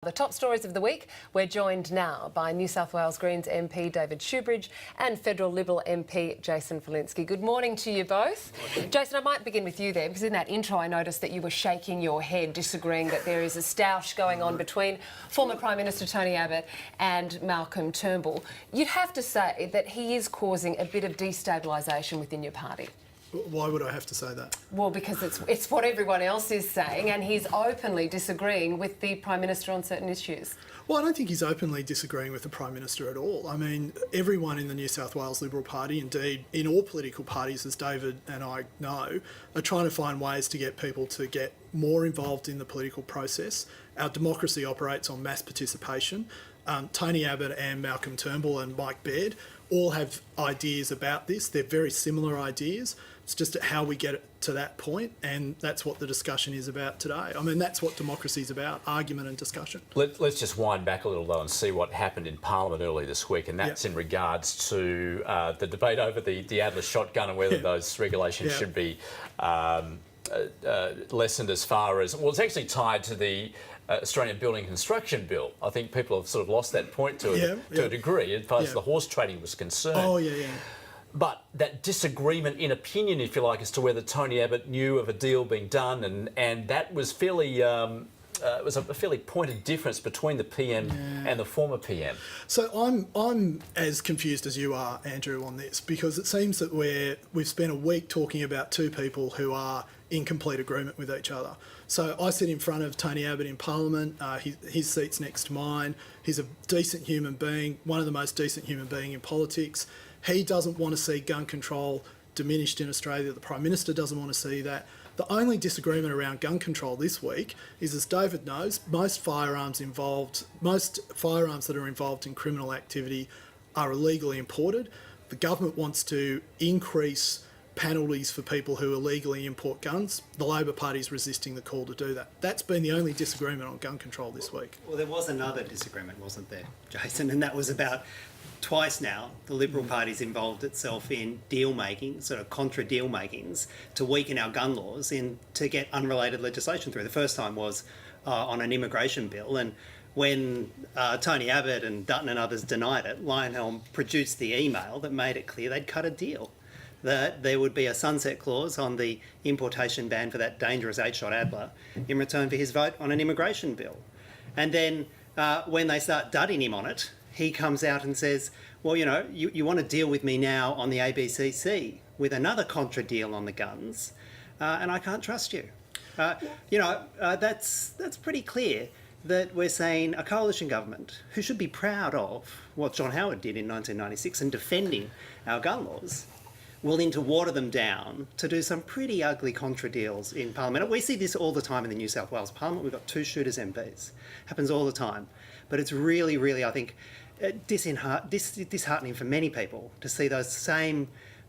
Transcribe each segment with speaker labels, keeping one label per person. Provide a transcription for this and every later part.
Speaker 1: The top stories of the week. We're joined now by New South Wales Greens MP David Shoebridge and Federal Liberal MP Jason Falinski. Good morning to you both. Jason, I might begin with you there, because in that intro I noticed that you were shaking your head, disagreeing that there is a stoush going on between former Prime Minister Tony Abbott and Malcolm Turnbull. You'd have to say that he is causing a bit of destabilisation within your party.
Speaker 2: Why would I have to say that?
Speaker 1: Well, because it's what everyone else is saying, and he's openly disagreeing with the Prime Minister on certain issues.
Speaker 2: Well, I don't think he's openly disagreeing with the Prime Minister at all. I mean, everyone in the New South Wales Liberal Party, indeed in all political parties, as David and I know, are trying to find ways to get people to get more involved in the political process. Our democracy operates on mass participation. Tony Abbott and Malcolm Turnbull and Mike Baird all have ideas about this. They're very similar ideas. It's just how we get it to that point, and that's what the discussion is about today. I mean, that's what democracy is about, argument and discussion.
Speaker 3: Let's just wind back a little, though, and see what happened in Parliament early this week, and that's in regards to the debate over the Adler shotgun and whether those regulations should be lessened as far as... Well, it's actually tied to the Australian Building and Construction Bill. I think people have sort of lost that point to a degree as far as the horse trading was concerned.
Speaker 2: Oh, yeah.
Speaker 3: But that disagreement in opinion, if you like, as to whether Tony Abbott knew of a deal being done, and that was fairly... it was a fairly pointed difference between the PM and the former PM.
Speaker 2: So I'm as confused as you are, Andrew, on this, because it seems that we've spent a week talking about two people who are in complete agreement with each other. So I sit in front of Tony Abbott in Parliament. His seat's next to mine. He's a decent human being, one of the most decent human beings in politics. He doesn't want to see gun control diminished in Australia. The Prime Minister doesn't want to see that. The only disagreement around gun control this week is, as David knows, most firearms that are involved in criminal activity are illegally imported. The government wants to increase penalties for people who illegally import guns. The Labor Party is resisting the call to do that. That's been the only disagreement on gun control this week.
Speaker 4: Well, there was another disagreement, wasn't there, Jason? And that was about twice now the Liberal Party's involved itself in deal-making, sort of contra-deal makings, to weaken our gun laws to get unrelated legislation through. The first time was on an immigration bill, and when Tony Abbott and Dutton and others denied it, Lionhelm produced the email that made it clear they'd cut a deal, that there would be a sunset clause on the importation ban for that dangerous 8-shot Adler in return for his vote on an immigration bill. And then when they start dudding him on it, he comes out and says, well, you know, you want to deal with me now on the ABCC with another contra deal on the guns, and I can't trust you. That's pretty clear that we're saying a coalition government who should be proud of what John Howard did in 1996 and defending our gun laws, willing to water them down to do some pretty ugly contra deals in Parliament. We see this all the time in the New South Wales Parliament. We've got two shooters MPs. Happens all the time. But it's really, really, I think, disheartening for many people to see those same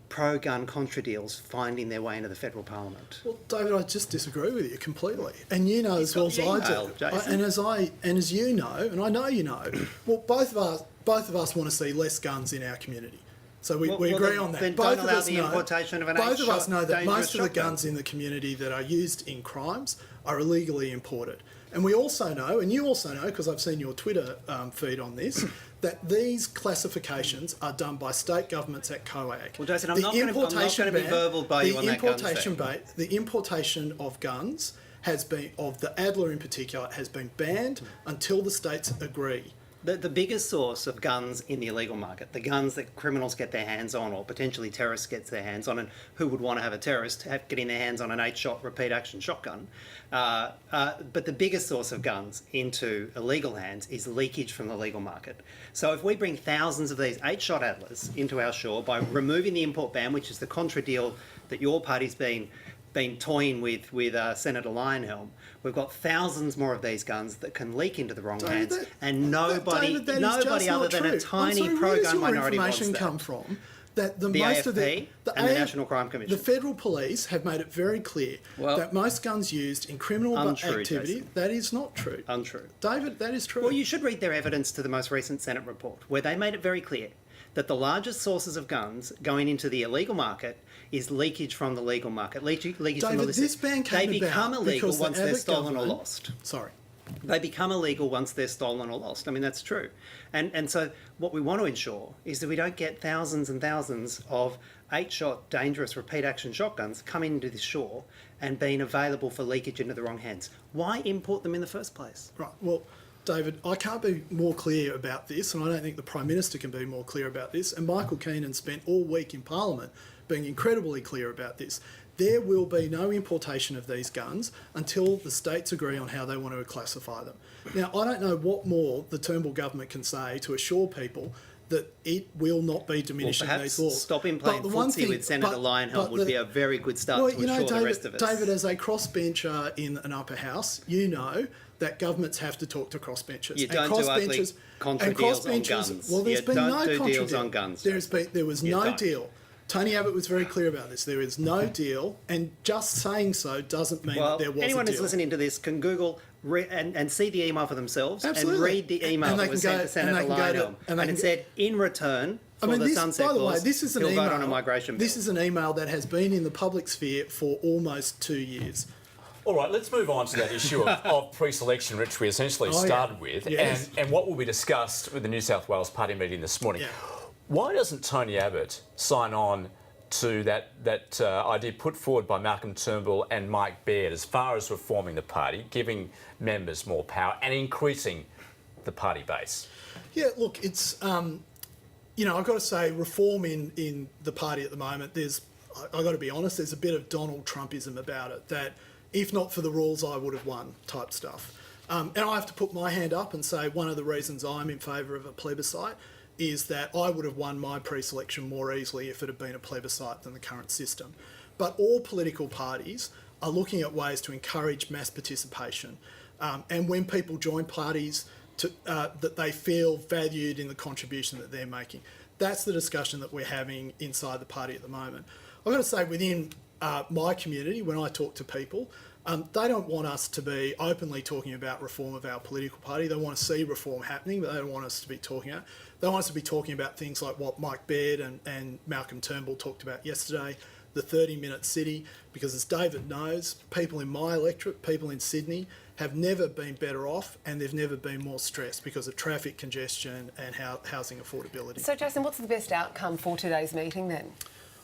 Speaker 4: pro-gun contra deals finding their way into the federal parliament.
Speaker 2: Well, David, I just disagree with you completely, and you know as well as I do, and as you know, and I know you know. Well, both of us want to see less guns in our community. So we agree on that.
Speaker 4: Then don't allow the importation of an 8-shot.
Speaker 2: Both of us know that most of the guns in the community that are used in crimes are illegally imported. And we also know, and you also know, because I've seen your Twitter feed on this, that these classifications are done by state governments at COAG.
Speaker 4: Well, Jason, I'm not going to be verbal by you on that gun thing.
Speaker 2: The importation of guns has been, of the Adler in particular, has been banned until the states agree.
Speaker 4: The biggest source of guns in the illegal market, the guns that criminals get their hands on or potentially terrorists get their hands on, and who would want to have a terrorist getting their hands on an 8-shot repeat action shotgun, but the biggest source of guns into illegal hands is leakage from the legal market. So if we bring thousands of these 8-shot Adlers into our shore by removing the import ban, which is the contra deal that your party's been toying with Senator Lionhelm, we've got thousands more of these guns that can leak into the wrong hands, and nobody other than a tiny pro-gun minority wants that.
Speaker 2: Come from? That the
Speaker 4: AFP and the National Crime Commission.
Speaker 2: The federal police have made it very clear that most guns used in criminal activity, Jason. That is not true.
Speaker 4: Untrue.
Speaker 2: David, that is true.
Speaker 4: Well, you should read their evidence to the most recent Senate report, where they made it very clear that the largest sources of guns going into the illegal market is leakage from the legal market. Leakage
Speaker 2: David,
Speaker 4: from the
Speaker 2: this ban came
Speaker 4: They become
Speaker 2: about
Speaker 4: illegal
Speaker 2: because
Speaker 4: once
Speaker 2: the
Speaker 4: they're
Speaker 2: Abbott
Speaker 4: stolen or
Speaker 2: government-
Speaker 4: lost.
Speaker 2: Sorry.
Speaker 4: They become illegal once they're stolen or lost. I mean, that's true. And so what we want to ensure is that we don't get thousands and thousands of 8-shot dangerous repeat action shotguns coming into this shore and being available for leakage into the wrong hands. Why import them in the first place?
Speaker 2: Right. Well, David, I can't be more clear about this, and I don't think the Prime Minister can be more clear about this. And Michael Keenan spent all week in Parliament being incredibly clear about this. There will be no importation of these guns until the states agree on how they want to classify them. Now, I don't know what more the Turnbull government can say to assure people that it will not be diminishing these laws.
Speaker 4: Stopping playing footsie with Senator Lionhelm would be a very good start to assure the rest of us.
Speaker 2: David, as a crossbencher in an upper house, you know that governments have to talk to crossbenchers.
Speaker 4: You don't do ugly contra deals on guns.
Speaker 2: Well, there's been no contra
Speaker 4: deals
Speaker 2: deal.
Speaker 4: on guns.
Speaker 2: There was no deal. Tony Abbott was very clear about this. There is no deal, and just saying so doesn't mean that there was a deal.
Speaker 4: Anyone who's listening to this can Google and see the email for themselves.
Speaker 2: Absolutely.
Speaker 4: And read the email that was sent to Senator Lionhelm. And it said, in return for the sunset clause, he'll vote on a migration bill.
Speaker 2: This is an email that has been in the public sphere for almost 2 years.
Speaker 3: All right, let's move on to that issue of pre-selection, which we essentially started with,
Speaker 2: Yes.
Speaker 3: and what will be discussed with the New South Wales Party meeting this morning.
Speaker 2: Yeah.
Speaker 3: Why doesn't Tony Abbott sign on to that idea put forward by Malcolm Turnbull and Mike Baird as far as reforming the party, giving members more power and increasing the party base?
Speaker 2: Yeah, look, it's, you know, I've got to say, reform in the party at the moment, I've got to be honest, there's a bit of Donald Trumpism about it, that if not for the rules, I would have won type stuff. And I have to put my hand up and say one of the reasons I'm in favour of a plebiscite is that I would have won my pre-selection more easily if it had been a plebiscite than the current system. But all political parties are looking at ways to encourage mass participation. And when people join parties, that they feel valued in the contribution that they're making. That's the discussion that we're having inside the party at the moment. I've got to say, within my community, when I talk to people, they don't want us to be openly talking about reform of our political party. They want to see reform happening, but they don't want us to be talking about. They want us to be talking about things like what Mike Baird and Malcolm Turnbull talked about yesterday, the 30-minute city, because as David knows, people in my electorate, people in Sydney, have never been better off and they've never been more stressed because of traffic congestion and housing affordability.
Speaker 1: So, Jason, what's the best outcome for today's meeting then?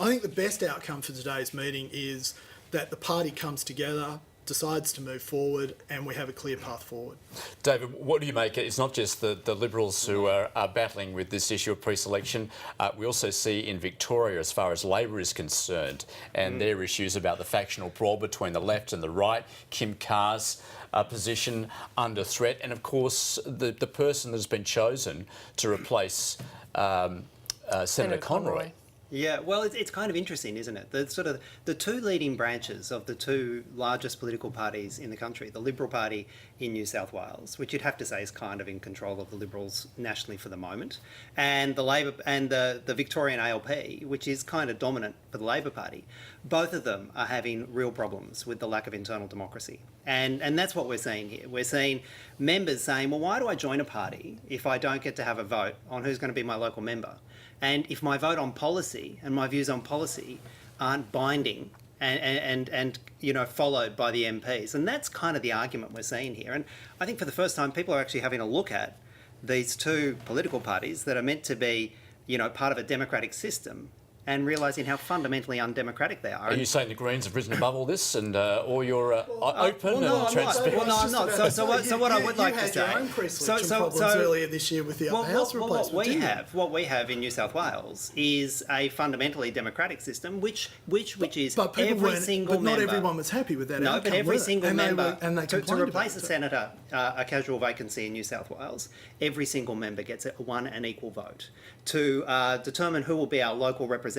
Speaker 2: I think the best outcome for today's meeting is that the party comes together, decides to move forward, and we have a clear path forward.
Speaker 3: David, what do you make? It's not just the Liberals who are battling with this issue of pre-selection. We also see in Victoria, as far as Labor is concerned, and their issues about the factional brawl between the left and the right, Kim Carr's position under threat, and of course the person that's been chosen to replace Senator Conroy.
Speaker 4: Yeah, well, it's kind of interesting, isn't it? The two leading branches of the two largest political parties in the country, the Liberal Party in New South Wales, which you'd have to say is kind of in control of the Liberals nationally for the moment, and the Labor and the Victorian ALP, which is kind of dominant for the Labor Party. Both of them are having real problems with the lack of internal democracy. And that's what we're seeing here. We're seeing members saying, well, why do I join a party if I don't get to have a vote on who's going to be my local member? And if my vote on policy and my views on policy aren't binding and you know, followed by the MPs, and that's kind of the argument we're seeing here. And I think for the first time, people are actually having a look at these two political parties that are meant to be, you know, part of a democratic system, and realising how fundamentally undemocratic they are.
Speaker 3: Are you saying the Greens have risen above all this and all your open and transparent?
Speaker 4: Well, no, I'm not. So what I would like to say.
Speaker 2: You had your own pre-selection problems earlier this year with the upper house replacement.
Speaker 4: What we have in New South Wales is a fundamentally democratic system, which is every single member.
Speaker 2: But not everyone was happy with that outcome.
Speaker 4: No, but every single member,
Speaker 2: to
Speaker 4: replace a senator, a casual vacancy in New South Wales, every single member gets a one and equal vote. To determine who will be our local representatives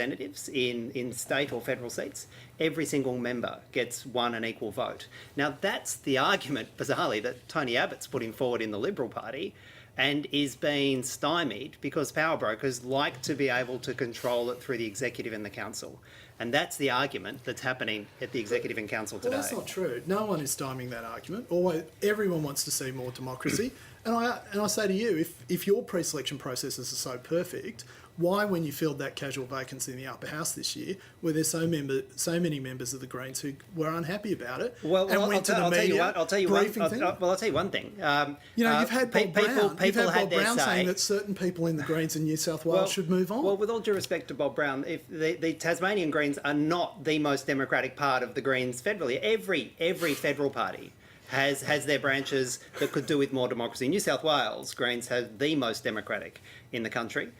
Speaker 4: in state or federal seats, every single member gets one and equal vote. Now, that's the argument, bizarrely, that Tony Abbott's putting forward in the Liberal Party and is being stymied because power brokers like to be able to control it through the executive and the council. And that's the argument that's happening at the executive and council today.
Speaker 2: Well, that's not true. No one is stymieing that argument. Everyone wants to see more democracy. And I say to you, if your pre-selection processes are so perfect, why, when you filled that casual vacancy in the upper house this year, were there so many members of the Greens who were unhappy about it?
Speaker 4: Well,
Speaker 2: I'll tell you
Speaker 4: one thing.
Speaker 2: You've had Bob Brown
Speaker 4: say
Speaker 2: saying that certain people in the Greens in New South Wales should move on.
Speaker 4: Well, with all due respect to Bob Brown, if the Tasmanian Greens are not the most democratic part of the Greens federally, every federal party has their branches that could do with more democracy. New South Wales Greens have the most democratic in the country.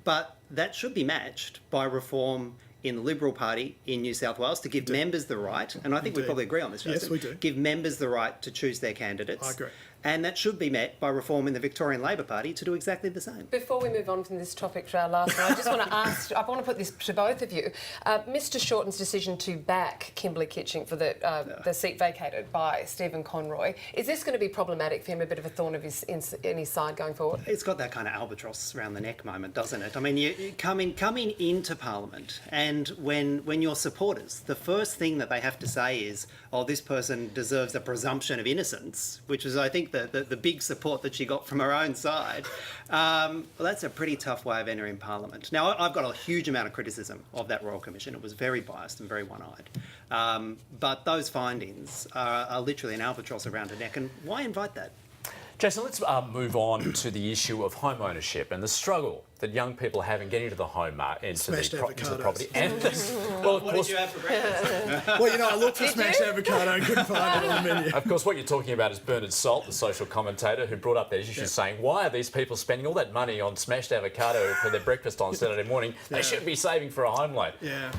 Speaker 4: But that should be matched by reform in the Liberal Party in New South Wales to give members the right, and I think we probably agree on this, Jason.
Speaker 2: Yes, we do.
Speaker 4: Give members the right to choose their candidates.
Speaker 2: I agree.
Speaker 4: And that should be met by reform in the Victorian Labor Party to do exactly the same.
Speaker 1: Before we move on from this topic to our last one, I just want to ask, I want to put this to both of you. Mr Shorten's decision to back Kimberley Kitching for the seat vacated by Stephen Conroy, is this going to be problematic for him, a bit of a thorn in his side going forward?
Speaker 4: It's got that kind of albatross around the neck moment, doesn't it? I mean, you coming into Parliament, and when your supporters, the first thing that they have to say is, oh, this person deserves a presumption of innocence, which is, I think, the big support that she got from her own side. Well, that's a pretty tough way of entering Parliament. Now, I've got a huge amount of criticism of that Royal Commission. It was very biased and very one-eyed. But those findings are literally an albatross around her neck. And why invite that?
Speaker 3: Jason, let's move on to the issue of home ownership and the struggle that young people have in getting into the home into the property. And well, of
Speaker 4: What
Speaker 3: course,
Speaker 4: did you have for breakfast?
Speaker 2: Well, I looked for smashed avocado and couldn't find it on the menu.
Speaker 3: of course, what you're talking about is Bernard Salt, the social commentator, who brought up that issue, saying, why are these people spending all that money on smashed avocado for their breakfast on Saturday morning? They should be saving for a home loan.
Speaker 2: Yeah.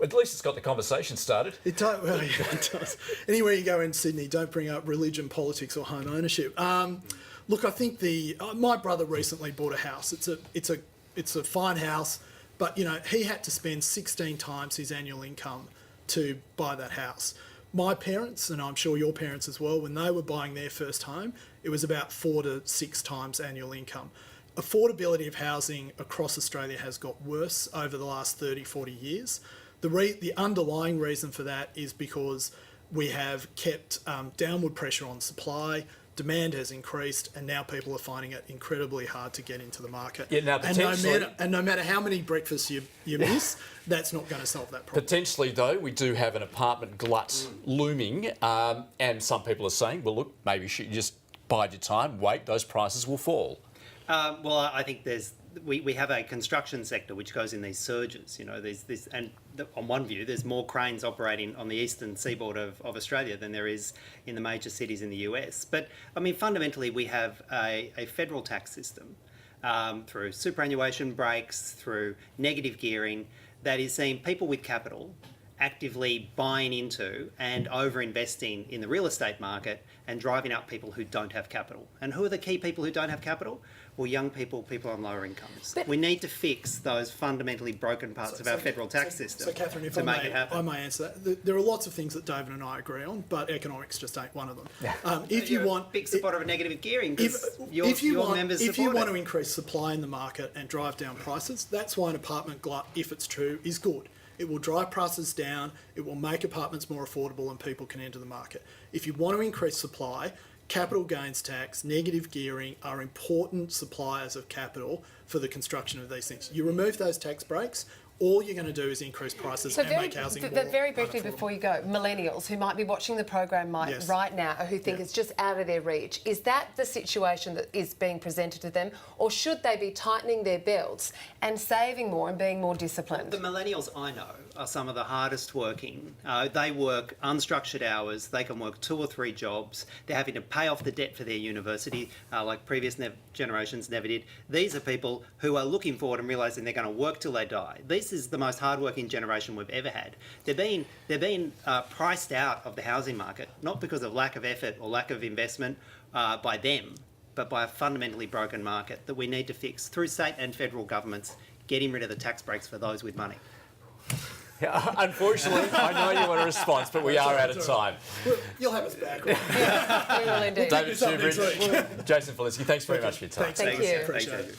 Speaker 3: At least it's got the conversation started.
Speaker 2: It does. Anywhere you go in Sydney, don't bring up religion, politics, or home ownership. Look, I think my brother recently bought a house. It's a fine house, but he had to spend 16 times his annual income to buy that house. My parents, and I'm sure your parents as well, when they were buying their first home, it was about 4 to 6 times annual income. Affordability of housing across Australia has got worse over the last 30, 40 years. The underlying reason for that is because we have kept downward pressure on supply, demand has increased, and now people are finding it incredibly hard to get into the market.
Speaker 3: Yeah, now potentially,
Speaker 2: and no matter how many breakfasts you miss, that's not going to solve that problem.
Speaker 3: Potentially, though, we do have an apartment glut looming, and some people are saying, well, look, maybe you should just bide your time, wait, those prices will fall.
Speaker 4: Well, I think we have a construction sector which goes in these surges. On one view, there's more cranes operating on the eastern seaboard of Australia than there is in the major cities in the US. But I mean, fundamentally, we have a federal tax system through superannuation breaks, through negative gearing, that is seeing people with capital actively buying into and over-investing in the real estate market and driving up people who don't have capital. And who are the key people who don't have capital? Well, young people, people on lower incomes.
Speaker 1: But
Speaker 4: we need to fix those fundamentally broken parts of our federal tax system
Speaker 2: Catherine, if
Speaker 4: to make it happen.
Speaker 2: I may answer that. There are lots of things that David and I agree on, but economics just ain't one of them. If you want,
Speaker 4: big supporter of negative gearing, because
Speaker 2: if you want
Speaker 4: to
Speaker 2: to increase supply in the market and drive down prices, that's why an apartment glut, if it's true, is good. It will drive prices down, it will make apartments more affordable, and people can enter the market. If you want to increase supply, capital gains tax, negative gearing are important suppliers of capital for the construction of these things. You remove those tax breaks, all you're going to do is increase prices and make housing more
Speaker 1: very briefly
Speaker 2: unaffordable.
Speaker 1: before you go, millennials who might be watching the program right now, who think it's just out of their reach, is that the situation that is being presented to them, or should they be tightening their belts and saving more and being more disciplined?
Speaker 4: The millennials I know are some of the hardest working. They work unstructured hours. They can work 2 or 3 jobs. They're having to pay off the debt for their university, like previous generations never did. These are people who are looking forward and realising they're going to work till they die. This is the most hardworking generation we've ever had. They're being priced out of the housing market, not because of lack of effort or lack of investment by them, but by a fundamentally broken market that we need to fix through state and federal governments, getting rid of the tax breaks for those with money.
Speaker 3: Yeah, unfortunately, I know you want a response, but we are out of time.
Speaker 2: Well, you'll have us back. Right?
Speaker 1: We will indeed.
Speaker 3: David Shoebridge, Jason Falinski, thanks very much for your time.
Speaker 1: Thank you.
Speaker 2: Appreciate it.